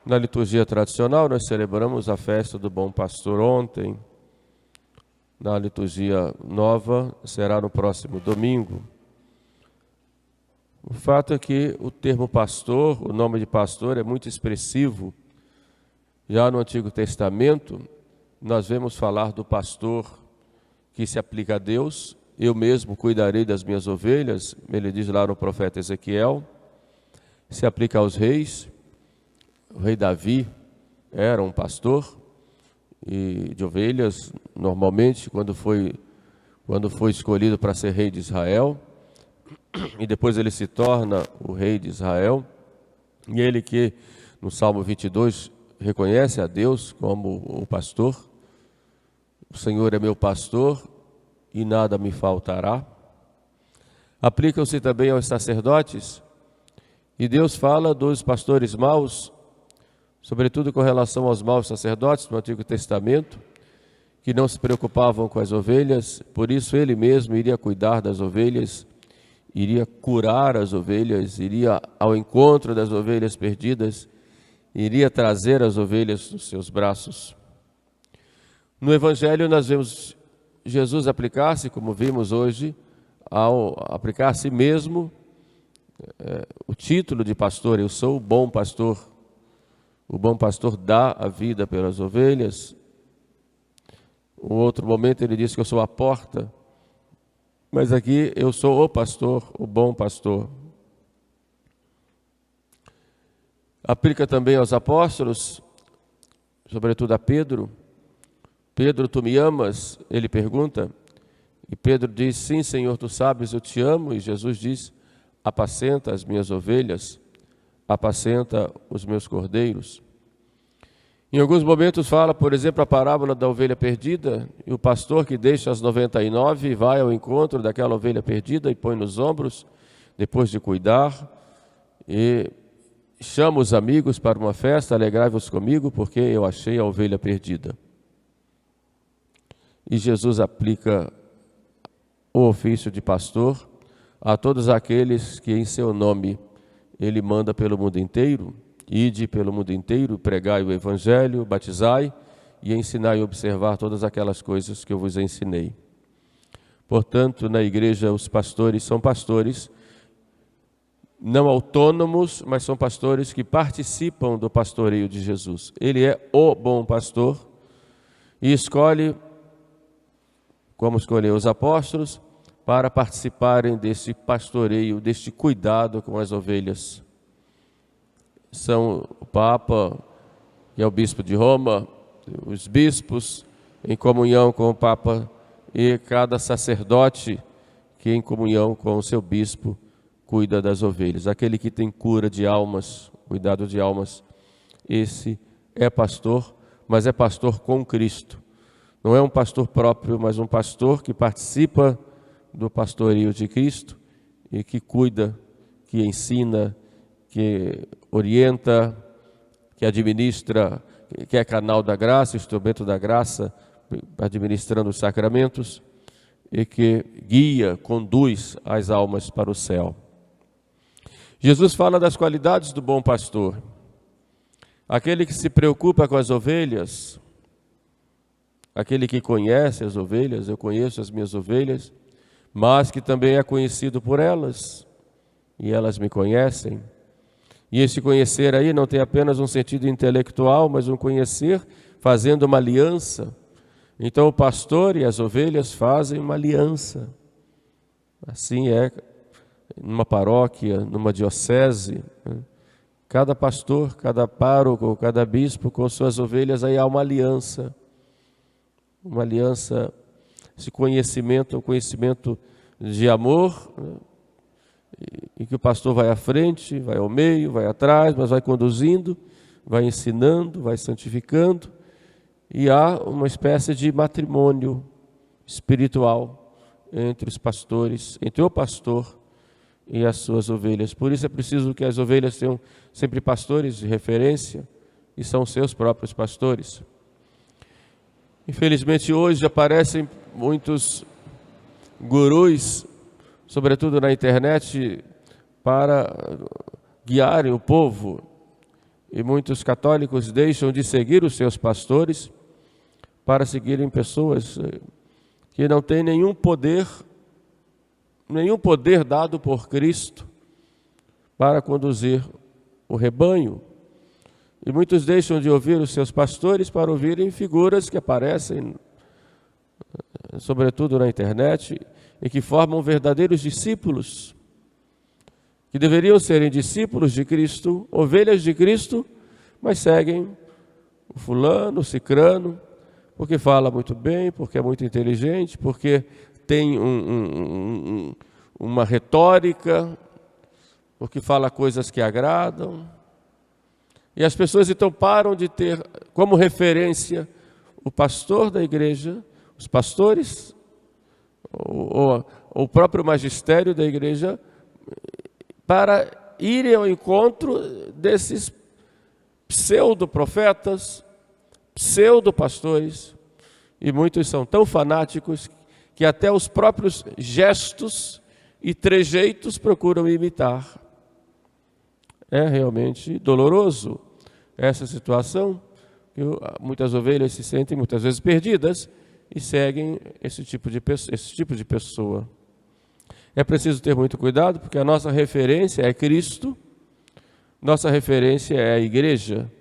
Na liturgia tradicional, nós celebramos a festa do Bom Pastor ontem. Na liturgia nova, será no próximo domingo. O fato é que o termo pastor, o nome de pastor, é muito expressivo. Já no Antigo Testamento, nós vemos falar do pastor que se aplica a Deus. Eu mesmo cuidarei das minhas ovelhas, ele diz lá no profeta Ezequiel. Se aplica aos reis. O rei Davi era um pastor de ovelhas, normalmente, quando foi escolhido para ser rei de Israel. E depois ele se torna o rei de Israel. E ele que, no Salmo 22, reconhece a Deus como o pastor. O Senhor é meu pastor e nada me faltará. Aplicam-se também aos sacerdotes. E Deus fala dos pastores maus, sobretudo com relação aos maus sacerdotes no Antigo Testamento, que não se preocupavam com as ovelhas, por isso ele mesmo iria cuidar das ovelhas, iria curar as ovelhas, iria ao encontro das ovelhas perdidas, iria trazer as ovelhas nos seus braços. No Evangelho nós vemos Jesus aplicar-se, como vimos hoje, ao aplicar a si mesmo o título de pastor. Eu sou o bom pastor. O bom pastor dá a vida pelas ovelhas. Um outro momento ele diz que eu sou a porta, mas aqui eu sou o pastor, o bom pastor. Aplica também aos apóstolos, sobretudo a Pedro. Pedro, tu me amas? Ele pergunta. E Pedro diz, sim, Senhor, tu sabes, eu te amo. E Jesus diz, apacenta as minhas ovelhas, apacenta os meus cordeiros. Em alguns momentos fala, por exemplo, a parábola da ovelha perdida, e o pastor que deixa as 99 e vai ao encontro daquela ovelha perdida e põe nos ombros, depois de cuidar, e chama os amigos para uma festa, alegrai-vos comigo, porque eu achei a ovelha perdida. E Jesus aplica o ofício de pastor a todos aqueles que em seu nome ele manda pelo mundo inteiro. Ide pelo mundo inteiro, pregai o Evangelho, batizai e ensinai a observar todas aquelas coisas que eu vos ensinei. Portanto, na igreja os pastores são pastores não autônomos, mas são pastores que participam do pastoreio de Jesus. Ele é o bom pastor e escolhe, como escolheu os apóstolos, para participarem desse pastoreio, deste cuidado com as ovelhas. São o Papa, que é o Bispo de Roma, os bispos em comunhão com o Papa e cada sacerdote que em comunhão com o seu bispo cuida das ovelhas. Aquele que tem cura de almas, cuidado de almas, esse é pastor, mas é pastor com Cristo. Não é um pastor próprio, mas um pastor que participa do pastoreio de Cristo e que cuida, que ensina, que orienta, que administra, que é canal da graça, instrumento da graça, administrando os sacramentos e que guia, conduz as almas para o céu. Jesus fala das qualidades do bom pastor. Aquele que se preocupa com as ovelhas, aquele que conhece as ovelhas, eu conheço as minhas ovelhas, mas que também é conhecido por elas, e elas me conhecem. E esse conhecer aí não tem apenas um sentido intelectual, mas um conhecer fazendo uma aliança. Então o pastor e as ovelhas fazem uma aliança. Assim é numa paróquia, numa diocese. Cada pastor, cada pároco, cada bispo com suas ovelhas, aí há uma aliança. Uma aliança, esse conhecimento, um conhecimento de amor, em que o pastor vai à frente, vai ao meio, vai atrás, mas vai conduzindo, vai ensinando, vai santificando, e há uma espécie de matrimônio espiritual entre os pastores, entre o pastor e as suas ovelhas. Por isso é preciso que as ovelhas tenham sempre pastores de referência, e são seus próprios pastores. Infelizmente hoje aparecem muitos gurus, sobretudo na internet, para guiarem o povo. e muitos católicos deixam de seguir os seus pastores para seguirem pessoas que não têm nenhum poder dado por Cristo para conduzir o rebanho. E muitos deixam de ouvir os seus pastores para ouvirem figuras que aparecem, sobretudo na internet, e que formam verdadeiros discípulos, que deveriam serem discípulos de Cristo, ovelhas de Cristo, mas seguem o fulano, o cicrano, porque fala muito bem, porque é muito inteligente, porque tem uma retórica, porque fala coisas que agradam. E as pessoas então param de ter como referência o pastor da igreja, os pastores, ou o próprio magistério da igreja, para irem ao encontro desses pseudo-profetas, pseudo-pastores, e muitos são tão fanáticos que até os próprios gestos e trejeitos procuram imitar. É realmente doloroso essa situação, que muitas ovelhas se sentem muitas vezes perdidas e seguem esse tipo de pessoa. É preciso ter muito cuidado, porque a nossa referência é Cristo, nossa referência é a igreja,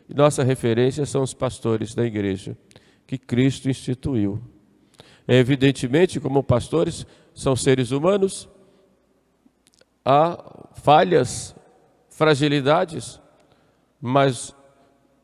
e nossa referência são os pastores da igreja, que Cristo instituiu. Evidentemente, como pastores, são seres humanos, há falhas, fragilidades, mas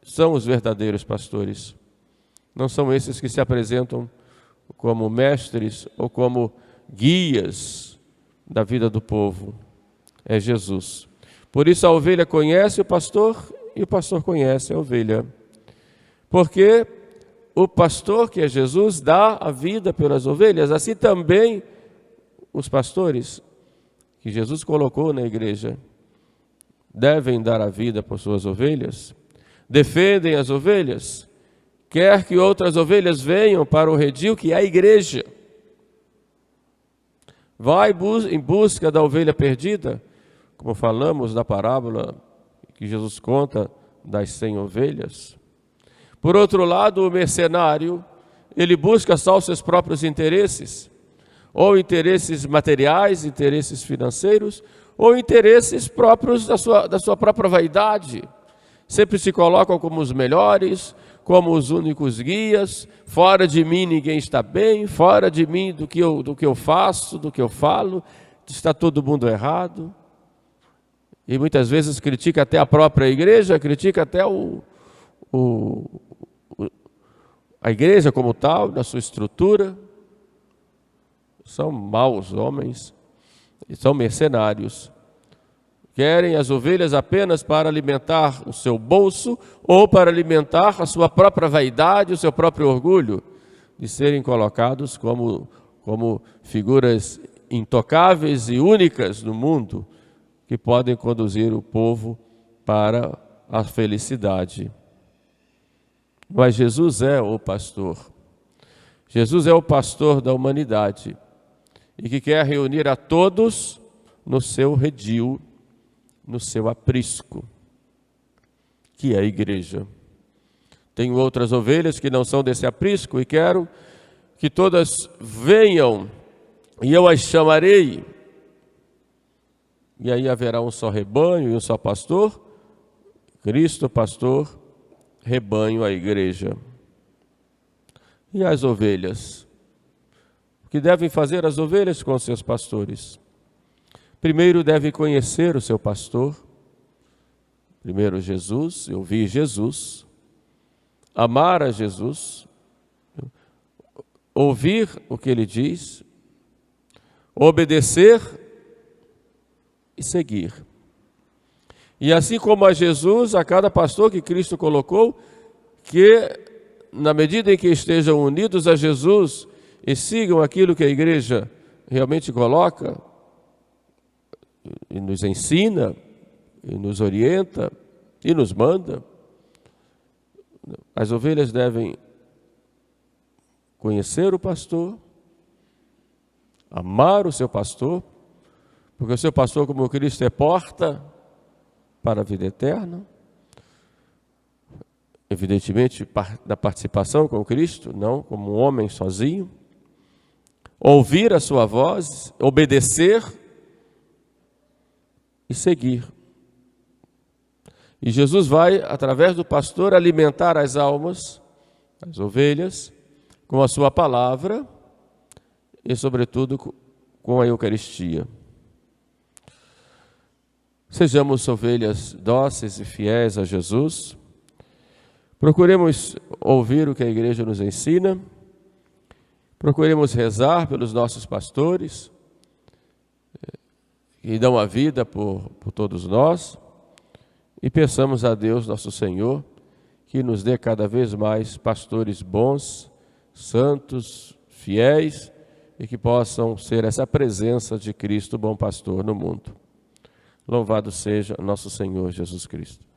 são os verdadeiros pastores. Não são esses que se apresentam como mestres ou como guias da vida do povo. É Jesus. Por isso a ovelha conhece o pastor e o pastor conhece a ovelha. Porque o pastor, que é Jesus, dá a vida pelas ovelhas. Assim também os pastores que Jesus colocou na igreja devem dar a vida por suas ovelhas, defendem as ovelhas, quer que outras ovelhas venham para o redil, que é a igreja. Vai em busca da ovelha perdida, como falamos na parábola que Jesus conta das 100 ovelhas. Por outro lado, o mercenário, ele busca só os seus próprios interesses, ou interesses materiais, interesses financeiros, ou interesses próprios da sua própria vaidade. Sempre se colocam como os melhores, como os únicos guias. Fora de mim ninguém está bem, fora de mim do que eu faço, do que eu falo, está todo mundo errado. E muitas vezes critica até a própria igreja, critica até a igreja como tal, na sua estrutura. São maus homens, e são mercenários. Querem as ovelhas apenas para alimentar o seu bolso ou para alimentar a sua própria vaidade, o seu próprio orgulho, de serem colocados como figuras intocáveis e únicas no mundo, que podem conduzir o povo para a felicidade. Mas Jesus é o pastor. Jesus é o pastor da humanidade e que quer reunir a todos no seu redil, no seu aprisco, que é a igreja. Tenho outras ovelhas que não são desse aprisco e quero que todas venham e eu as chamarei. E aí haverá um só rebanho e um só pastor, Cristo pastor, rebanho a igreja. E as ovelhas? O que devem fazer as ovelhas com seus pastores? Primeiro devem conhecer o seu pastor, primeiro Jesus, ouvir Jesus, amar a Jesus, ouvir o que ele diz, obedecer e seguir. E assim como a Jesus, a cada pastor que Cristo colocou, que na medida em que estejam unidos a Jesus e sigam aquilo que a igreja realmente coloca, e nos ensina, e nos orienta, e nos manda, as ovelhas devem conhecer o pastor, amar o seu pastor, porque o seu pastor, como Cristo, é porta para a vida eterna, evidentemente, da participação com Cristo, não como um homem sozinho. Ouvir a sua voz, obedecer e seguir. E Jesus vai, através do pastor, alimentar as almas, as ovelhas, com a sua palavra e, sobretudo, com a Eucaristia. Sejamos ovelhas dóceis e fiéis a Jesus. Procuremos ouvir o que a igreja nos ensina. Procuremos rezar pelos nossos pastores, que dão a vida por todos nós. E peçamos a Deus, nosso Senhor, que nos dê cada vez mais pastores bons, santos, fiéis, e que possam ser essa presença de Cristo, bom pastor, no mundo. Louvado seja nosso Senhor Jesus Cristo.